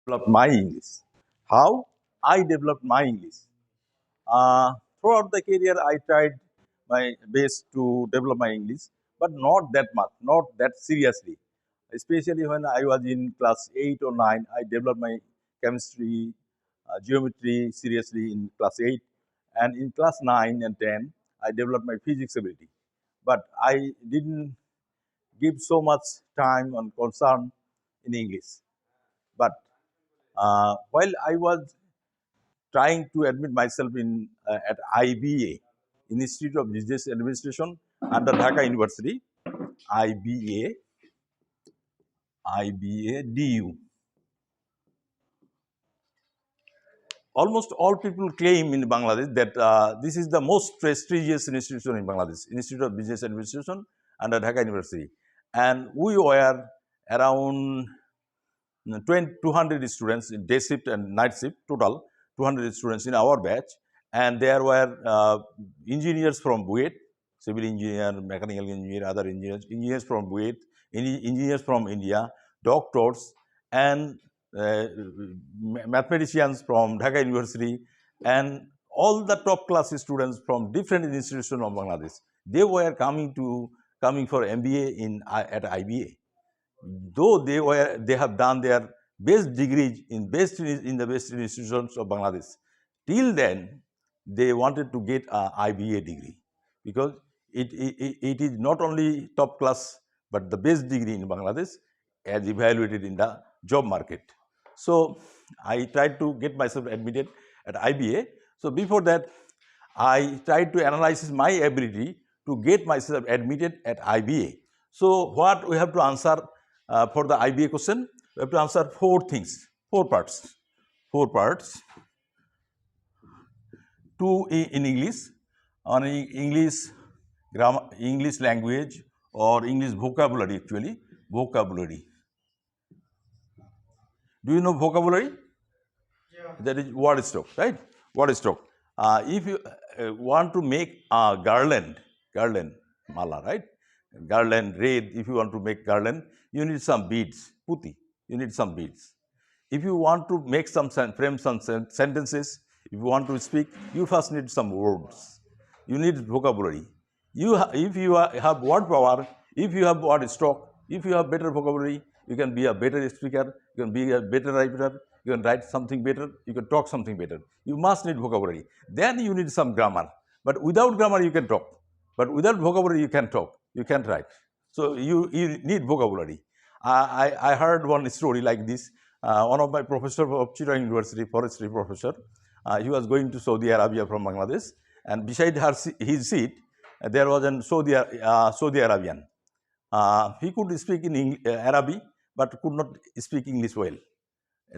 developed my English. How I developed my English. Throughout the career, I tried my best to develop my English, but not that much, not that seriously. Especially when I was in class 8 or 9, I developed my chemistry, geometry seriously in class 8. And in class 9 and 10, I developed my physics ability. But I didn't give so much time and concern in English. But while I was trying to admit myself in at IBA, Institute of Business Administration under Dhaka University, IBA, DU. Almost all people claim in Bangladesh that this is the most prestigious institution in Bangladesh, Institute of Business Administration under Dhaka University. And we were around 200 students in day shift and night shift, total 200 students in our batch. And there were engineers from BUET, civil engineer, mechanical engineer, other engineers from BUET, engineers from India, doctors, and mathematicians from Dhaka University, and all the top class students from different institutions of Bangladesh. They were coming for MBA at IBA. Though they have done their best degrees in the best institutions of Bangladesh. Till then, they wanted to get a IBA degree because it is not only top class but the best degree in Bangladesh as evaluated in the job market. So I tried to get myself admitted at IBA. So before that, I tried to analyze my ability to get myself admitted at IBA. So what we have to answer for the IBA question, we have to answer four things, four parts. Two in English, on English grammar, English language or English vocabulary actually, vocabulary. Do you know vocabulary? Yeah. That is word stock, right? Word stock. If you want to make a garland, mala, right? Garland, red, if you want to make garland, you need some beads, puti, you need some beads. If you want to make frame some sentences, if you want to speak, you first need some words. You need vocabulary. If you have word power, if you have word stock, if you have better vocabulary, you can be a better speaker, you can be a better writer, you can write something better, you can talk something better. You must need vocabulary. Then you need some grammar. But without grammar, you can talk. But without vocabulary, you can talk, you can't write. So you need vocabulary. I heard one story like this. One of my professors of Chittagong University, forestry professor, he was going to Saudi Arabia from Bangladesh, and beside his seat, there was a Saudi Arabian. He could speak in Arabic, but could not speak English well.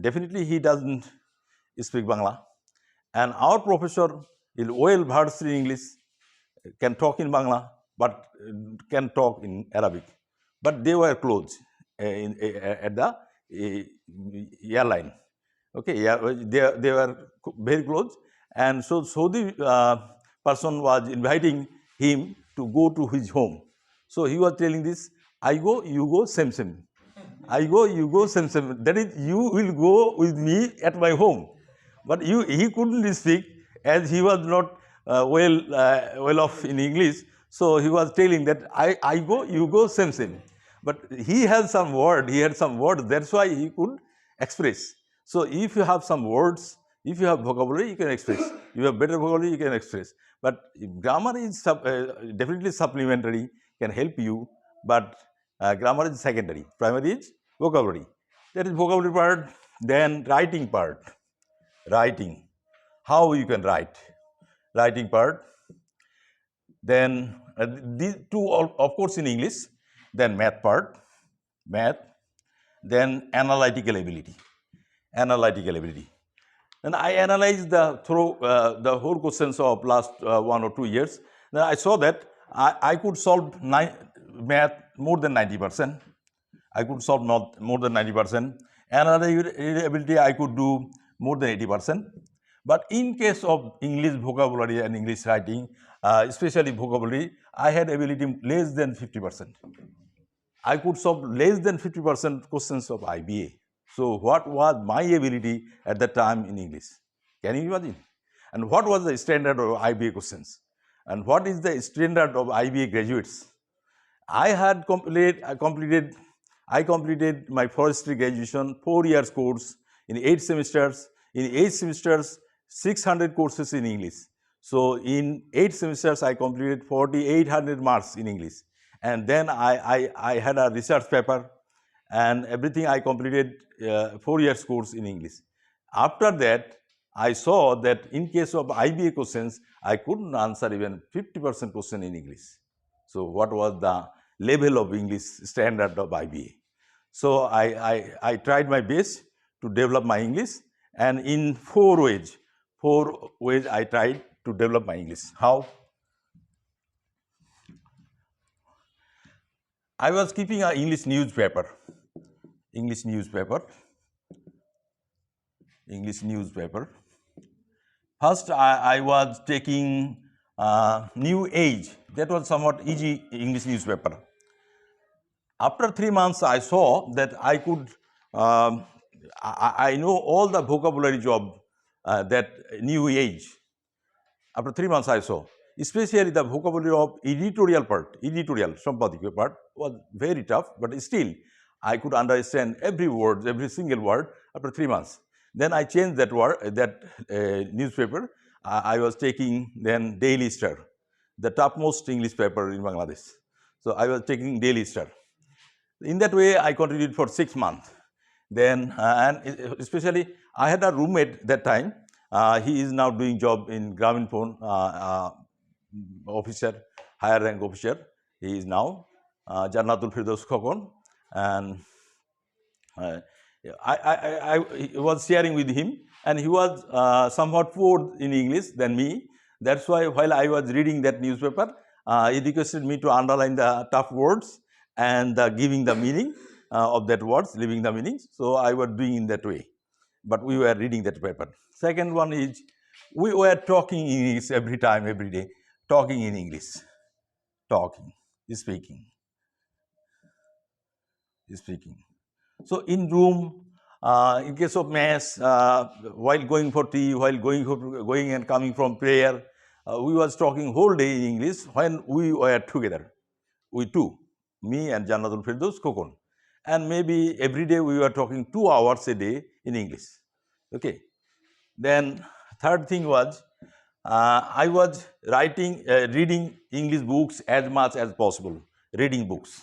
Definitely, he doesn't speak Bangla. And our professor is well versed in English, can talk in Bangla, but can talk in Arabic. But they were close at the airline. Okay, yeah, they were very close. And so the person was inviting him to go to his home. So he was telling this, I go, you go, same. I go, you go, same. That is, you will go with me at my home. But he couldn't speak as he was not well off in English. So he was telling that I go, you go, same. But he had some words, that's why he could express. So if you have some words, if you have vocabulary, you can express. You have better vocabulary, you can express. But grammar is definitely supplementary, can help you, but grammar is secondary. Primary is vocabulary. That is vocabulary part. Then writing part. Writing. How you can write. Writing part. Then these two, of course, in English. Then math part. Math. Then analytical ability. And I analyzed the whole questions of last 1 or 2 years. Then I saw that I could solve math more than 90%. I could solve more than 90%. Analytical ability I could do more than 80%. But in case of English vocabulary and English writing, especially vocabulary, I had ability less than 50%. I could solve less than 50% questions of IBA. So what was my ability at that time in English? Can you imagine? And what was the standard of IBA questions? And what is the standard of IBA graduates? I completed my forestry graduation 4 years course in 8 semesters. In 8 semesters, 600 courses in English. So in 8 semesters, I completed 4,800 marks in English. And then I had a research paper and everything. I completed 4 years course in English. After that, I saw that in case of IBA questions, I couldn't answer even 50% question in English. So what was the level of English standard of IBA? So I tried my best to develop my English, and in four ways I tried to develop my English. How? I was keeping an English newspaper. First, I was taking New Age. That was somewhat easy English newspaper. After 3 months, I saw that I could, I know all the vocabulary of that New Age. After 3 months, I saw, especially the vocabulary of editorial Sampadik part was very tough, but still I could understand every single word after 3 months. Then I changed that newspaper. I was taking then Daily Star, the topmost English paper in Bangladesh. So I was taking Daily Star. In that way, I continued for 6 months. Then, and especially, I had a roommate that time. He is now doing job in Grameenphone officer, higher rank officer. He is now Jannatul Firdaus Khokon, and I was sharing with him, and he was somewhat poor in English than me. That's why while I was reading that newspaper, he requested me to underline the tough words and giving the meaning of that words, leaving the meanings. So I was doing in that way, but we were reading that paper. Second one is, we were talking in English every time, every day, talking in English, speaking. So in room, in case of mass, while going for tea, while going and coming from prayer, we was talking whole day in English when we were together, we two, me and Jannatul Firdaus Khokon. And maybe every day we were talking 2 hours a day in English. Okay. Then third thing was, I was reading English books as much as possible. Reading books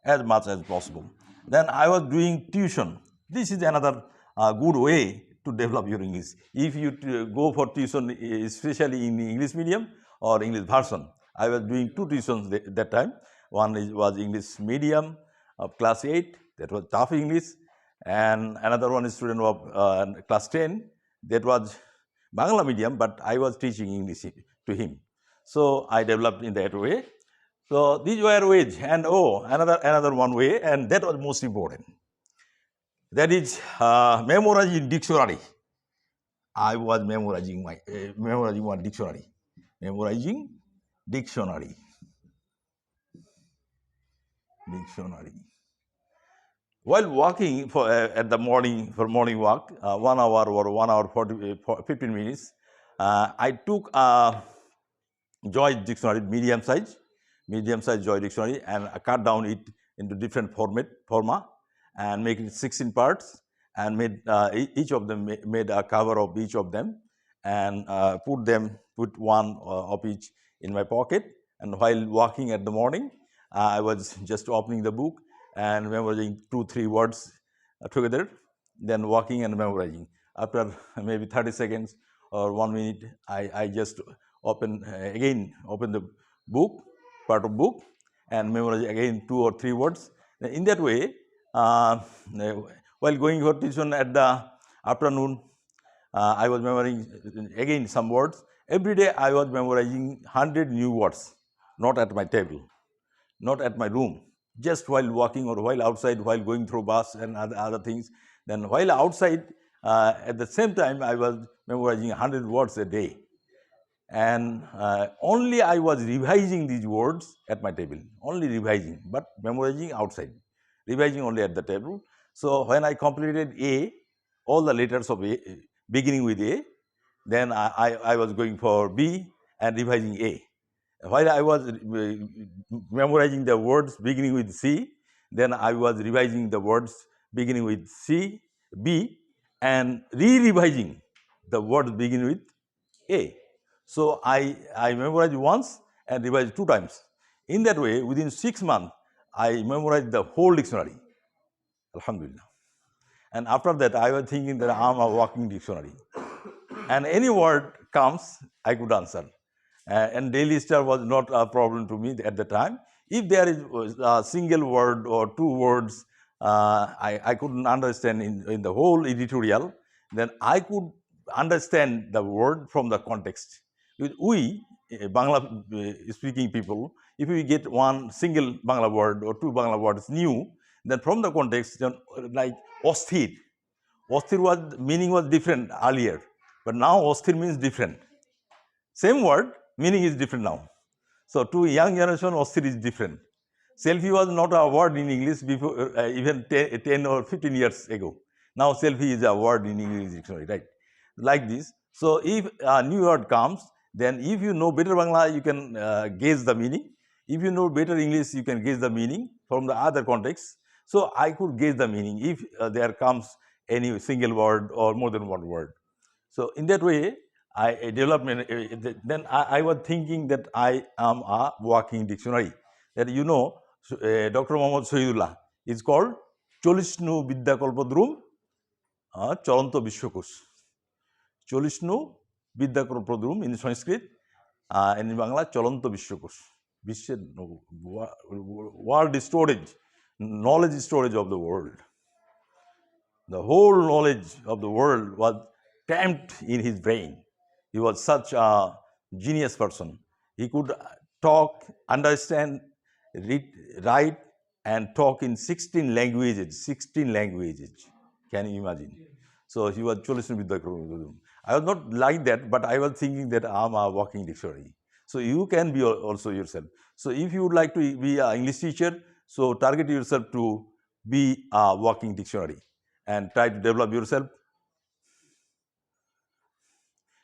as much as possible. Then I was doing tuition. This is another good way to develop your English. If you go for tuition, especially in English medium or English version, I was doing 2 tuitions that time. One was English medium of class 8, that was tough English, and another one is student of class 10, that was Bangla medium, but I was teaching English to him. So I developed in that way. So these were ways, and another one way, and that was most important. That is memorizing dictionary. I was memorizing one dictionary. Memorizing dictionary. While walking at the morning for morning walk, 1 hour or 1 hour 15 minutes, I took Joy dictionary, medium size Joy dictionary, and cut down it into different forma, and make it 16 parts, and made each of them made a cover of each of them, and put one of each in my pocket. And while walking at the morning, I was just opening the book and memorizing 2-3 words together, then walking and memorizing. After maybe 30 seconds or 1 minute, I just open the book, part of book, and memorize again 2 or 3 words. In that way, while going for tuition at the afternoon, I was memorizing again some words. Every day I was memorizing 100 new words, not at my table, not at my room, just while walking or while outside, while going through bus and other things. Then while outside, at the same time, I was memorizing 100 words a day. and only I was revising these words at my table, only revising, but memorizing outside, revising only at the table. So when I completed A, all the letters of A beginning with A, then I was going for B and revising A. While I was memorizing the words beginning with C, then I was revising the words beginning with C, B, and re-revising the words beginning with A. So I memorized once and revised 2 times. In that way, within 6 months, I memorized the whole dictionary. Alhamdulillah. And after that, I was thinking that I'm a walking dictionary. And any word comes, I could answer. And daily star was not a problem to me at the time. If there is a single word or 2 words I couldn't understand in the whole editorial, then I could understand the word from the context. We, Bangla speaking people, if we get one single Bangla word or 2 Bangla words new, then from the context, like osthir. Osthir was meaning was different earlier, but now osthir means different. Same word, meaning is different now. So to young generation, osthir is different. Selfie was not a word in English before even 10 or 15 years ago. Now selfie is a word in English dictionary, right? Like this. So if a new word comes, then if you know better Bangla, you can gauge the meaning. If you know better English, you can gauge the meaning from the other context. So I could gauge the meaning if there comes any single word or more than one word. So in that way, I developed. Then I was thinking that I am a walking dictionary. That Dr. Mohammad Shahidullah is called Cholishnu Vidya Kalpadrum Chalanto Bishwakosh. Cholishnu Vidya Kalpadrum in Sanskrit, and in Bangla Chalanto Bishwakosh. World storage, knowledge storage of the world. The whole knowledge of the world was cramped in his brain. He was such a genius person. He could talk, understand, read, write, and talk in 16 languages. 16 languages. Can you imagine? So he was Cholisnu Vidya. I was not like that, but I was thinking that I'm a walking dictionary. So you can be also yourself. So if you would like to be an English teacher, so target yourself to be a walking dictionary and try to develop yourself.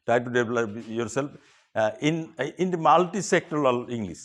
Try to develop yourself in the multi-sectoral English.